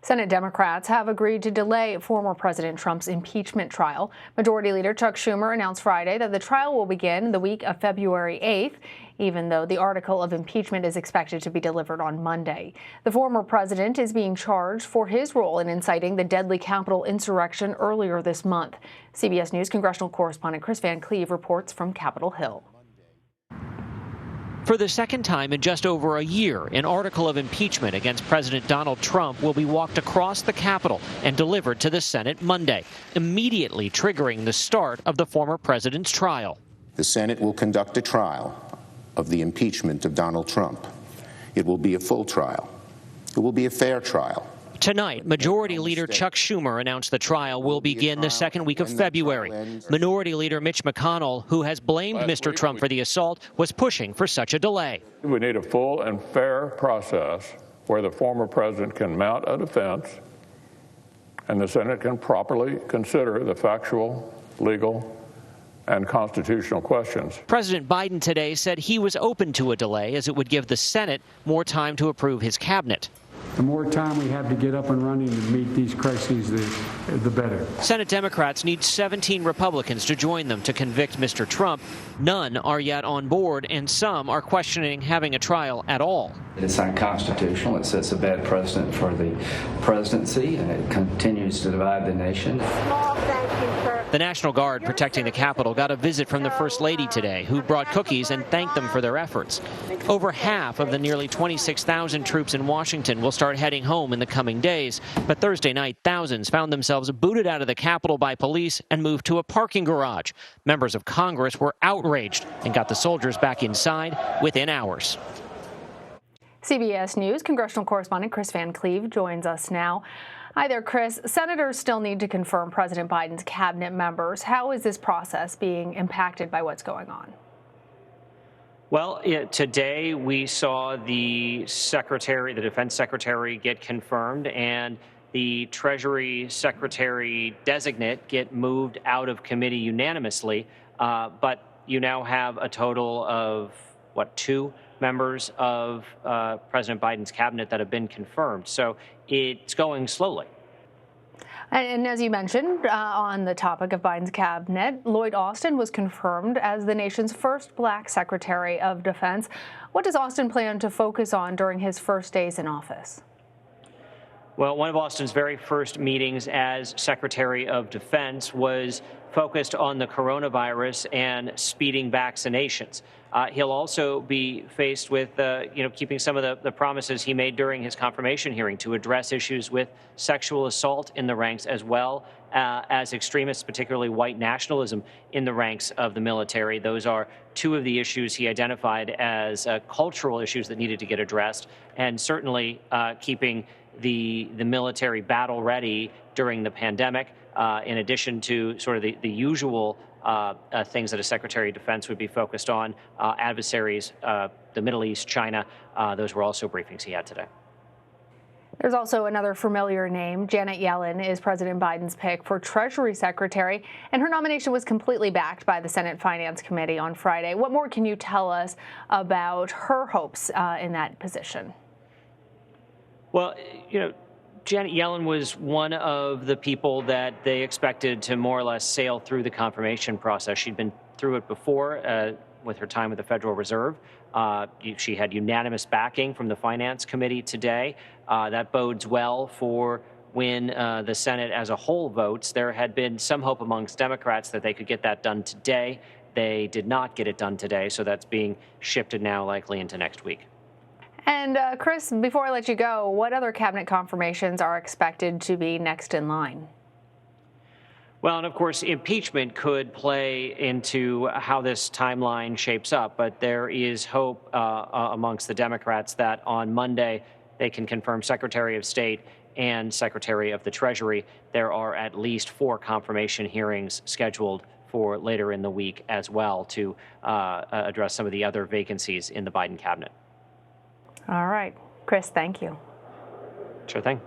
Senate Democrats have agreed to delay former President Trump's impeachment trial. Majority Leader Chuck Schumer announced Friday that the trial will begin the week of February 8th, even though the article of impeachment is expected to be delivered on Monday. The former president is being charged for his role in inciting the deadly Capitol insurrection earlier this month. CBS News congressional correspondent Kris Van Cleave reports from Capitol Hill. For the second time in just over a year, an article of impeachment against President Donald Trump will be walked across the Capitol and delivered to the Senate Monday, immediately triggering the start of the former president's trial. The Senate will conduct a trial of the impeachment of Donald Trump. It will be a full trial. It will be a fair trial. Tonight, Majority Leader Chuck Schumer announced the trial will begin the second week of February. Minority Leader Mitch McConnell, who has blamed Mr. Trump for the assault, was pushing for such a delay. We need a full and fair process where the former president can mount a defense and the Senate can properly consider the factual, legal, and constitutional questions. President Biden today said he was open to a delay as it would give the Senate more time to approve his cabinet. The more time we have to get up and running and meet these crises, the better. Senate Democrats need 17 Republicans to join them to convict Mr. Trump. None are yet on board, and some are questioning having a trial at all. It's unconstitutional. It sets a bad precedent for the presidency, and it continues to divide the nation. The National Guard protecting the Capitol got a visit from the First Lady today, who brought cookies and thanked them for their efforts. Over half of the nearly 26,000 troops in Washington will start heading home in the coming days. But Thursday night, thousands found themselves booted out of the Capitol by police and moved to a parking garage. Members of Congress were outraged and got the soldiers back inside within hours. CBS News congressional correspondent Kris Van Cleave joins us now. Hi there, Kris. Senators still need to confirm President Biden's cabinet members. How is this process being impacted by what's going on? Well, today we saw the defense secretary get confirmed, and the Treasury secretary designate get moved out of committee unanimously. But you now have a total of, two members of President Biden's cabinet that have been confirmed. So it's going slowly. And as you mentioned, on the topic of Biden's cabinet, Lloyd was confirmed as the nation's first black Secretary of Defense. What does Austin plan to focus on during his first days in office? Well, one of Austin's very first meetings as Secretary of Defense was focused on the coronavirus and speeding vaccinations. He'll also be faced with, keeping some of the promises he made during his confirmation hearing to address issues with sexual assault in the ranks, as well as extremists, particularly white nationalism, in the ranks of the military. Those are two of the issues he identified as cultural issues that needed to get addressed, and certainly keeping the military battle ready during the pandemic, in addition to sort of the usual things that a Secretary of Defense would be focused on, adversaries, the Middle East, China. Those were also briefings he had today. There's also another familiar name. Janet Yellen is President Biden's pick for Treasury Secretary, and her nomination was completely backed by the Senate Finance Committee on Friday. What more can you tell us about her hopes in that position? Well, Janet Yellen was one of the people that they expected to more or less sail through the confirmation process. She'd been through it before with her time with the Federal Reserve. She had unanimous backing from the Finance Committee today. That bodes well for when the Senate as a whole votes. There had been some hope amongst Democrats that they could get that done today. They did not get it done today, so that's being shifted now likely into next week. And Kris, before I let you go, what other cabinet confirmations are expected to be next in line? Well, and of course, impeachment could play into how this timeline shapes up, but there is hope amongst the Democrats that on Monday they can confirm Secretary of State and Secretary of the Treasury. There are at least 4 confirmation hearings scheduled for later in the week as well to address some of the other vacancies in the Biden cabinet. All right. Kris, thank you. Sure thing.